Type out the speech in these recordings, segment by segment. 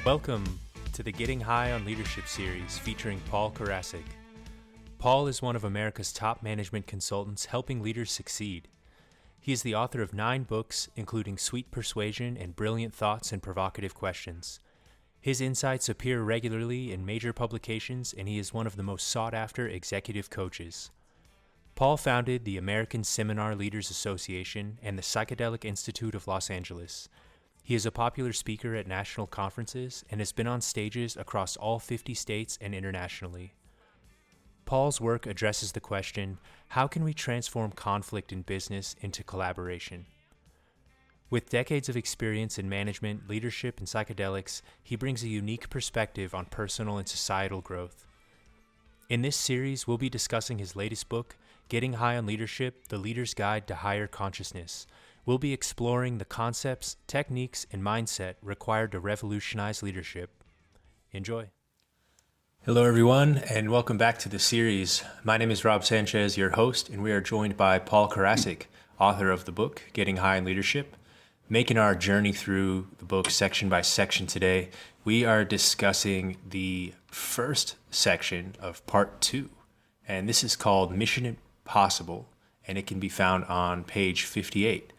Welcome to the Getting High on Leadership series featuring Paul Karasik. Paul is one of America's top management consultants helping leaders succeed. He is the author of 9 books, including Sweet Persuasion and Brilliant Thoughts and Provocative Questions. His insights appear regularly in major publications, and he is one of the most sought-after executive coaches. Paul founded the American Seminar Leaders Association and the Psychedelic Institute of Los Angeles. He is a popular speaker at national conferences and has been on stages across all 50 states and internationally. Paul's work addresses the question, how can we transform conflict in business into collaboration? With decades of experience in management, leadership, and psychedelics, he brings a unique perspective on personal and societal growth. In this series, we'll be discussing his latest book, Getting High on Leadership, The Leader's Guide to Higher Consciousness. We'll be exploring the concepts, techniques, and mindset required to revolutionize leadership. Enjoy. Hello, everyone, and welcome back to the series. My name is Sanchez, your host, and we are joined by Paul Karasik, author of the book, Getting High on Leadership. Making our journey through the book section by section today, we are discussing the first section of part 2, and this is called Mission Impossible, and it can be found on page 58.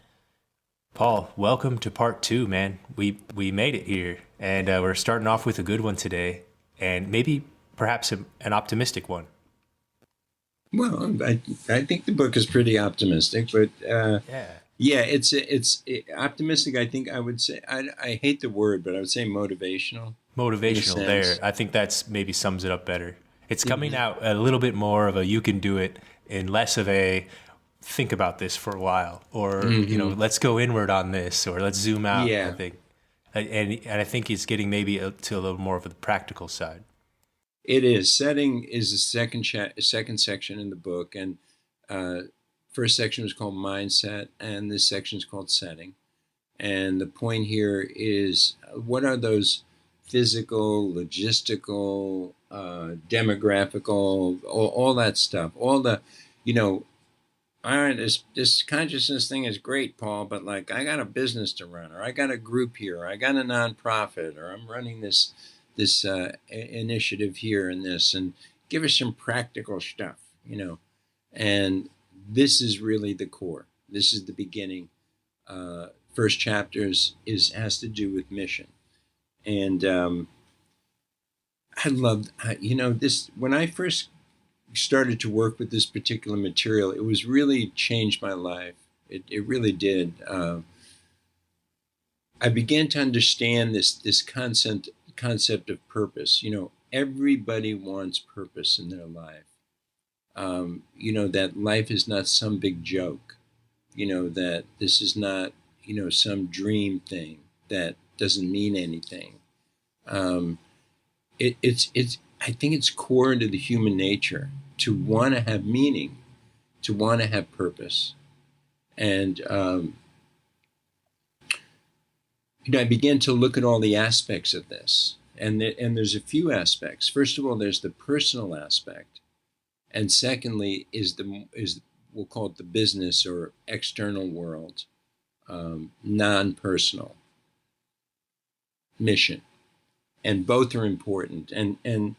Paul, welcome to part 2, man. We made it here, and we're starting off with a good one today, and maybe perhaps an optimistic one. Well, I think the book is pretty optimistic, but it's optimistic. I think I would say I hate the word, but I would say motivational. Motivational there. I think that's maybe sums it up better. It's coming out a little bit more of a you can do it and less of a think about this for a while, or let's go inward on this, or let's zoom out. Yeah. I think, and I think it's getting maybe to a little more of the practical side. It is. Setting is the second section in the book, and first section was called Mindset, and this section is called Setting. And the point here is, what are those physical, logistical, demographical, all that stuff, all the, all right, this consciousness thing is great, Paul, but like I got a business to run, or I got a group here, or I got a nonprofit, or I'm running this initiative here and this, and give us some practical stuff, and this is really the core. This is the beginning. First chapters has to do with mission. And I loved, this, when I first started to work with this particular material, it was really changed my life. It really did. I began to understand this concept of purpose. Everybody wants purpose in their life. That life is not some big joke. That this is not, some dream thing that doesn't mean anything. I think it's core into the human nature to want to have meaning, to want to have purpose. And, I began to look at all the aspects of this. And there's a few aspects. First of all, there's the personal aspect. And secondly, we'll call it the business or external world, non-personal mission. And both are important. And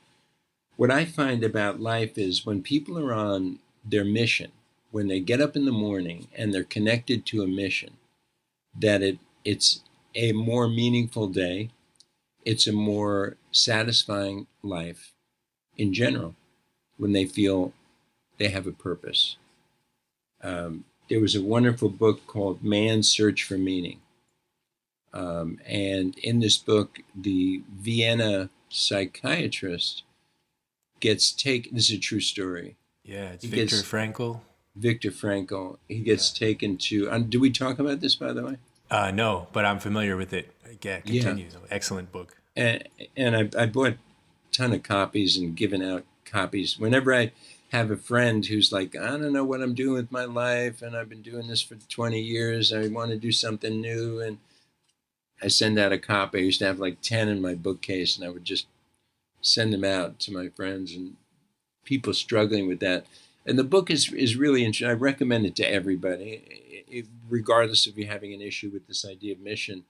what I find about life is when people are on their mission, when they get up in the morning and they're connected to a mission, that it's a more meaningful day. It's a more satisfying life in general when they feel they have a purpose. There was a wonderful book called Man's Search for Meaning. And in this book, the Vienna psychiatrist gets taken, this is a true story. Yeah, it's Viktor Frankl. Viktor Frankl. He gets taken to, do we talk about this, by the way? No, but I'm familiar with it. Yeah, continue. Yeah. Excellent book. And I bought a ton of copies and given out copies. Whenever I have a friend who's like, I don't know what I'm doing with my life, and I've been doing this for 20 years, I want to do something new, and I send out a copy. I used to have like 10 in my bookcase, and I would just send them out to my friends and people struggling with that. And the book is really interesting. I recommend it to everybody, regardless of you having an issue with this idea of mission.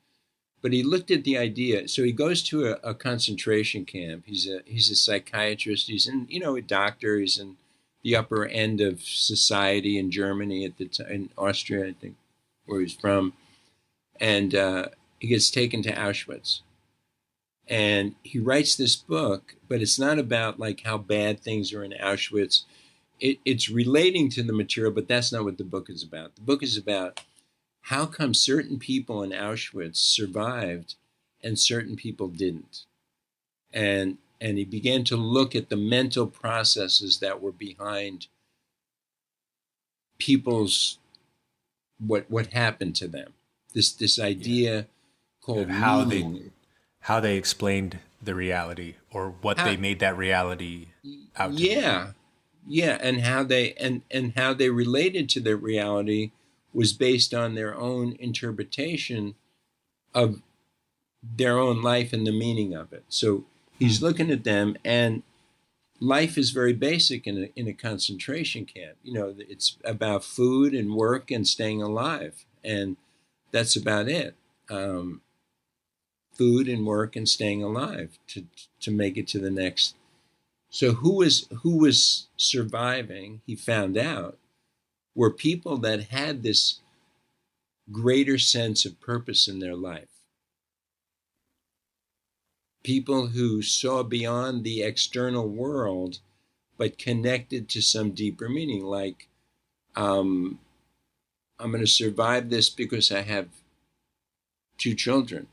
but he looked at the idea. So he goes to a concentration camp. He's a psychiatrist. He's a doctor. He's in the upper end of society in Germany at the time, in Austria, I think, where he's from. And he gets taken to Auschwitz. And he writes this book, but it's not about like how bad things are in Auschwitz. It's relating to the material, but that's not what the book is about. The book is about how come certain people in Auschwitz survived and certain people didn't. And he began to look at the mental processes that were behind people's what happened to them. This idea called meaning. How they explained the reality, or what they made that reality out to be. Yeah, and how they related to their reality was based on their own interpretation of their own life and the meaning of it. So he's looking at them, and life is very basic in a concentration camp. It's about food and work and staying alive, and that's about it. Food and work and staying alive to make it to the next. So who was surviving, he found out, were people that had this greater sense of purpose in their life. People who saw beyond the external world, but connected to some deeper meaning, like, I'm going to survive this because I have 2 children.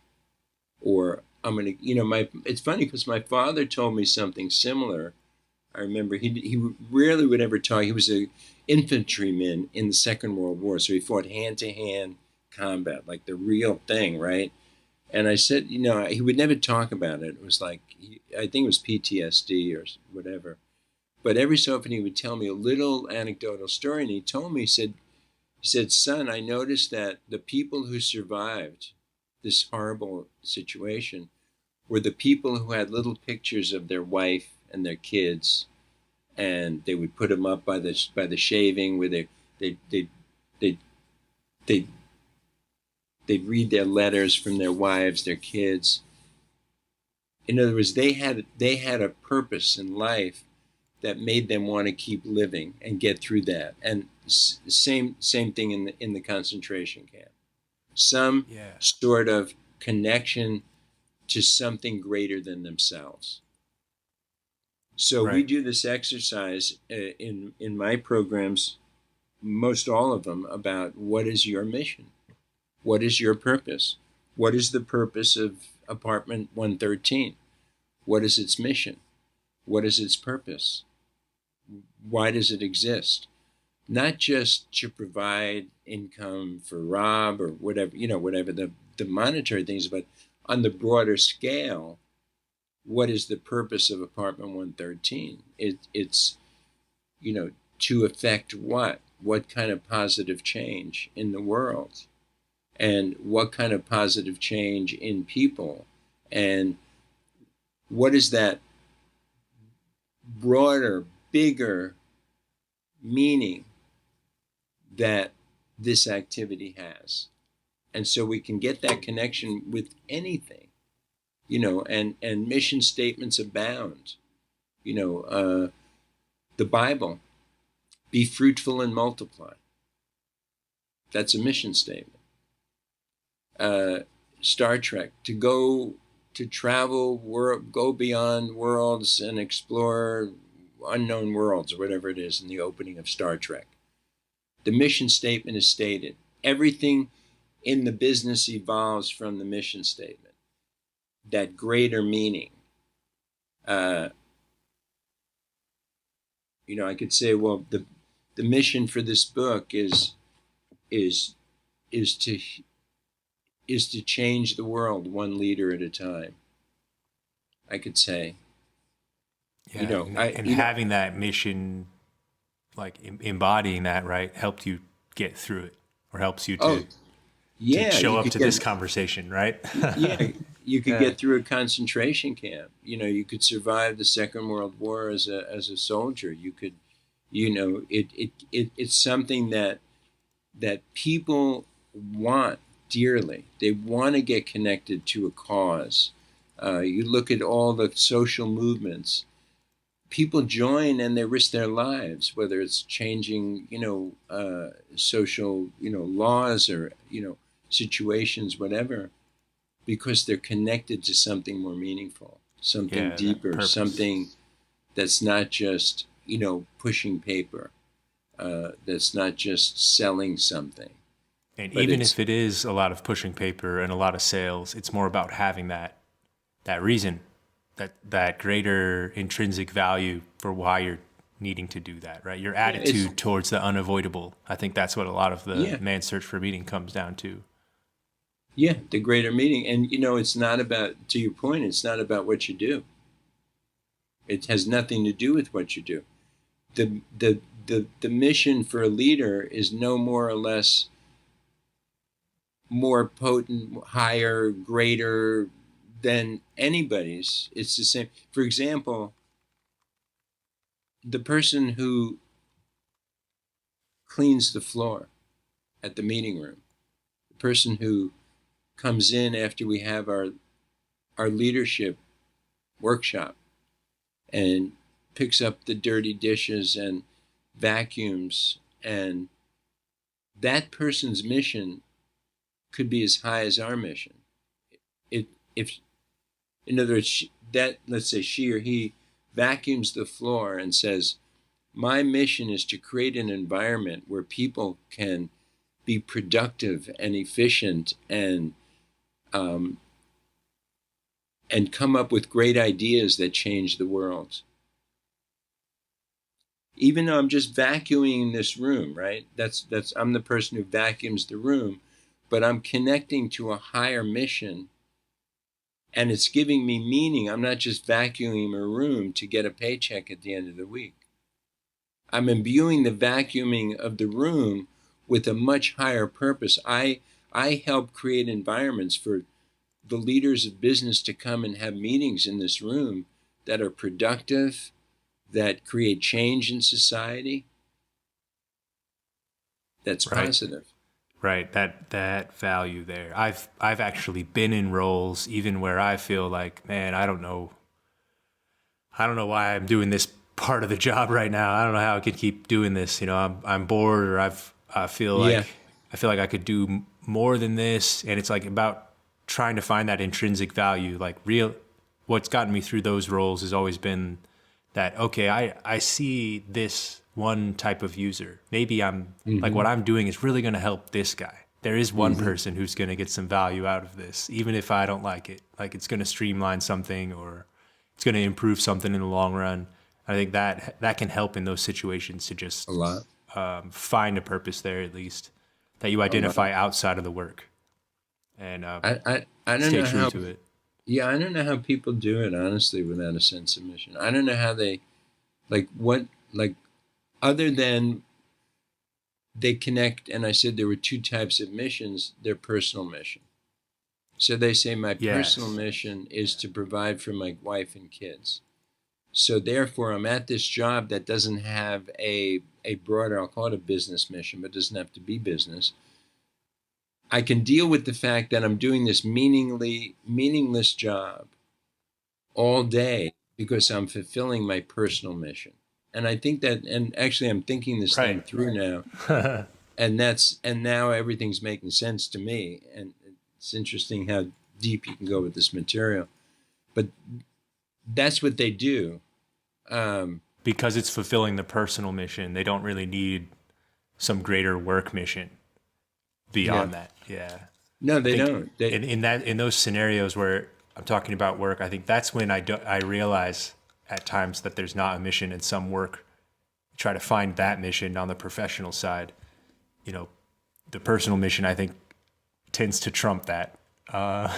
Or I'm going to, it's funny because my father told me something similar. I remember he rarely would ever talk. He was an infantryman in the Second World War. So he fought hand-to-hand combat, like the real thing, right? And I said, he would never talk about it. It was like, I think it was PTSD or whatever. But every so often he would tell me a little anecdotal story. And he told me, he said, son, I noticed that the people who survived this horrible situation were the people who had little pictures of their wife and their kids, and they would put them up by the shaving where they'd read their letters from their wives, their kids. In other words, they had a purpose in life that made them want to keep living and get through that. And same thing in the concentration camp. Some sort of connection to something greater than themselves. So we do this exercise in my programs, most all of them, about what is your mission? What is your purpose? What is the purpose of Apartment 113? What is its mission? What is its purpose? Why does it exist? Not just to provide income for Rob or whatever, whatever the monetary things, but on the broader scale, what is the purpose of Apartment 113? It's to affect what kind of positive change in the world, and what kind of positive change in people, and what is that broader, bigger meaning that this activity has. And so we can get that connection with anything, and mission statements abound. The Bible, be fruitful and multiply. That's a mission statement. Star Trek, to travel, go beyond worlds and explore unknown worlds, or whatever it is in the opening of Star Trek. The mission statement is stated. Everything in the business evolves from the mission statement. That greater meaning. I could say, well, the mission for this book is to change the world one leader at a time. I could say. Having that mission, like embodying that, right, helped you get through it, or helps you to show up to this conversation, right? You could get through a concentration camp. You could survive the Second World War as a soldier. You could, it's something that people want dearly. They want to get connected to a cause. You look at all the social movements. People join and they risk their lives, whether it's changing, social, laws or, situations, whatever, because they're connected to something more meaningful, something deeper, something that's not just, pushing paper, that's not just selling something. And even if it is a lot of pushing paper and a lot of sales, it's more about having that reason, that greater intrinsic value for why you're needing to do that, right? Your attitude towards the unavoidable. I think that's what a lot of the man's search for meaning comes down to. Yeah, the greater meaning. And, it's not about, to your point, it's not about what you do. It has nothing to do with what you do. The mission for a leader is no more or less more potent, higher, greater than anybody's. It's the same. For example, the person who cleans the floor at the meeting room, the person who comes in after we have our leadership workshop and picks up the dirty dishes and vacuums, and that person's mission could be as high as our mission. If in other words, let's say she or he vacuums the floor and says, my mission is to create an environment where people can be productive and efficient and come up with great ideas that change the world. Even though I'm just vacuuming this room, right? That's I'm the person who vacuums the room, but I'm connecting to a higher mission, and it's giving me meaning. I'm not just vacuuming a room to get a paycheck at the end of the week. I'm imbuing the vacuuming of the room with a much higher purpose. I help create environments for the leaders of business to come and have meetings in this room that are productive, that create change in society. That's positive. Right. That value there. I've actually been in roles even where I feel like, man, I don't know why I'm doing this part of the job right now. I don't know how I could keep doing this. I'm bored, or I feel like I could do more than this. And it's like about trying to find that intrinsic value, like what's gotten me through those roles has always been that, okay, I see this one type of user. Maybe I'm like, what I'm doing is really going to help this guy. There is one person who's going to get some value out of this, even if I don't like it. Like, it's going to streamline something, or it's going to improve something in the long run. I think that can help in those situations to just a lot. Find a purpose there, at least, that you identify outside of the work, and I don't stay know true how, to it. Yeah, I don't know how people do it, honestly, without a sense of mission. I don't know how they, other than they connect, and I said there were two types of missions, their personal mission. So they say my personal mission is to provide for my wife and kids. So therefore, I'm at this job that doesn't have a broader, I'll call it a business mission, but it doesn't have to be business. I can deal with the fact that I'm doing this meaningless job all day because I'm fulfilling my personal mission. And I think that, and actually I'm thinking this thing through now, and now everything's making sense to me. And it's interesting how deep you can go with this material, but that's what they do. Because it's fulfilling the personal mission. They don't really need some greater work mission beyond that. Yeah. No, they don't. In those scenarios where I'm talking about work, I think that's when I realize at times that there's not a mission in some work. Try to find that mission on the professional side. The personal mission, I think, tends to trump that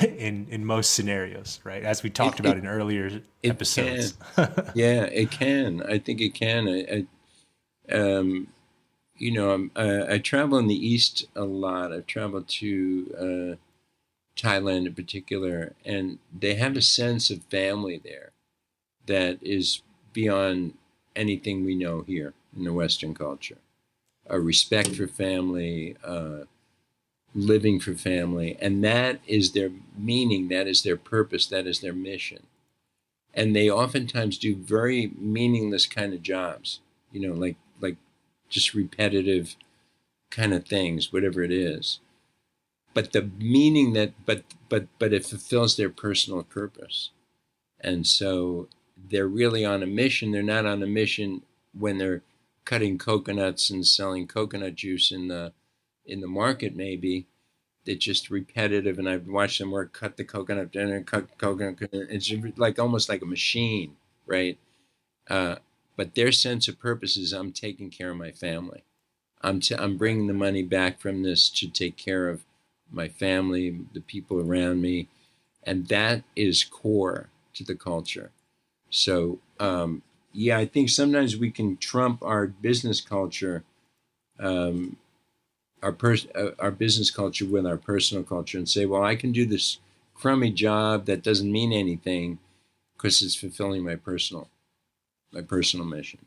in most scenarios, right? As we talked about in earlier episodes. Yeah, it can. I think it can. I travel in the East a lot. I've traveled to Thailand in particular, and they have a sense of family there that is beyond anything we know here in the Western culture. A respect for family, living for family, and that is their meaning, that is their purpose, that is their mission. And they oftentimes do very meaningless kind of jobs, like just repetitive kind of things, whatever it is. But the meaning but it fulfills their personal purpose. And so they're really on a mission. They're not on a mission when they're cutting coconuts and selling coconut juice in the market, maybe. It's just repetitive, and I've watched them work, cut the coconut dinner, cut coconut. It's like almost like a machine, right? But their sense of purpose is, I'm taking care of my family. I'm bringing the money back from this to take care of my family, the people around me, and that is core to the culture. So, I think sometimes we can trump our business culture. Our business culture with our personal culture and say, well, I can do this crummy job that doesn't mean anything because it's fulfilling my personal mission.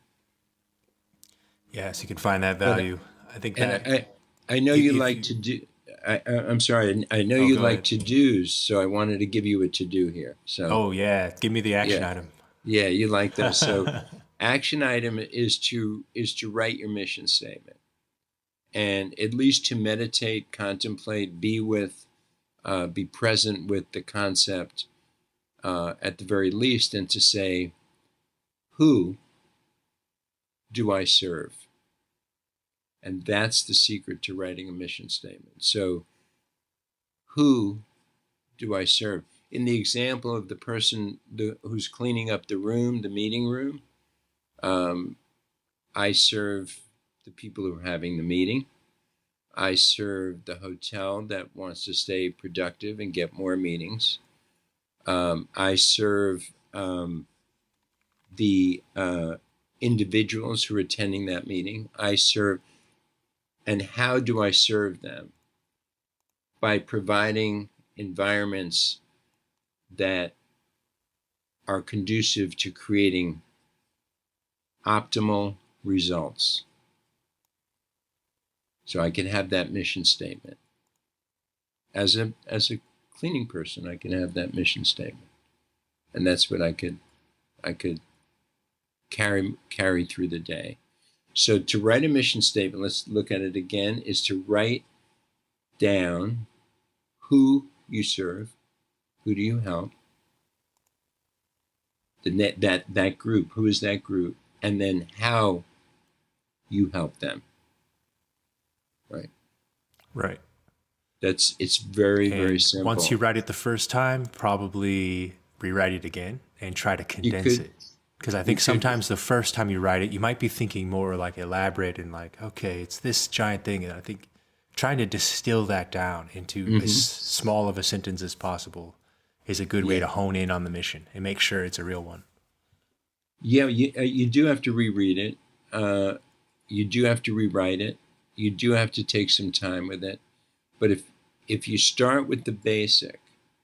Yes, you can find that value. I think that. And I know you like to do. I'm sorry. I know you like to do's, so I wanted to give you a to do here. So. Oh yeah, give me the action item. Yeah, you like those. So, action item is to write your mission statement. And at least to meditate, contemplate, be present with the concept at the very least, and to say, who do I serve? And that's the secret to writing a mission statement. So, who do I serve? In the example of the person who's cleaning up the room, the meeting room, I serve the people who are having the meeting. I serve the hotel that wants to stay productive and get more meetings. I serve the individuals who are attending that meeting. And how do I serve them? By providing environments that are conducive to creating optimal results. So I can have that mission statement. As a cleaning person, I can have that mission statement. And that's what I could carry through the day. So to write a mission statement, let's look at it again, is to write down who you serve, who do you help, that group, who is that group, and then how you help them. Right. It's very, very simple. Once you write it the first time, probably rewrite it again and try to condense it. Because I think sometimes the first time you write it, you might be thinking more like elaborate and like, okay, it's this giant thing. And I think trying to distill that down into as small of a sentence as possible is a good way to hone in on the mission and make sure it's a real one. Yeah, you do have to reread it. You do have to rewrite it. You do have to take some time with it. But if you start with the basic,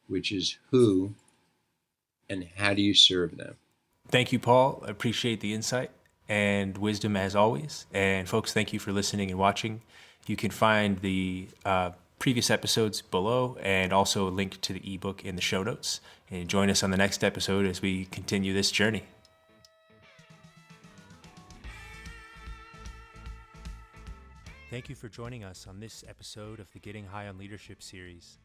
which is who and how do you serve them. Thank you, Paul. I appreciate the insight and wisdom as always. And folks, thank you for listening and watching. You can find the previous episodes below and also a link to the ebook in the show notes. And join us on the next episode as we continue this journey. Thank you for joining us on this episode of the Getting High on Leadership series.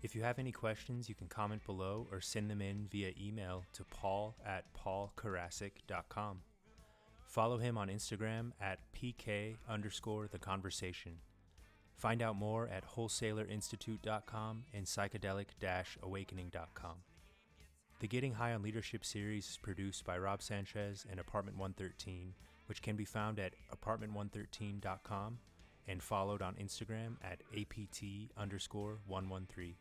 If you have any questions, you can comment below or send them in via email to paul@paulkarasik.com. Follow him on Instagram at PK_the conversation. Find out more at wholesalerinstitute.com and psychedelic-awakening.com. The Getting High on Leadership series is produced by Rob Sanchez and Apartment 113, which can be found at apartment113.com and followed on Instagram at APT_113.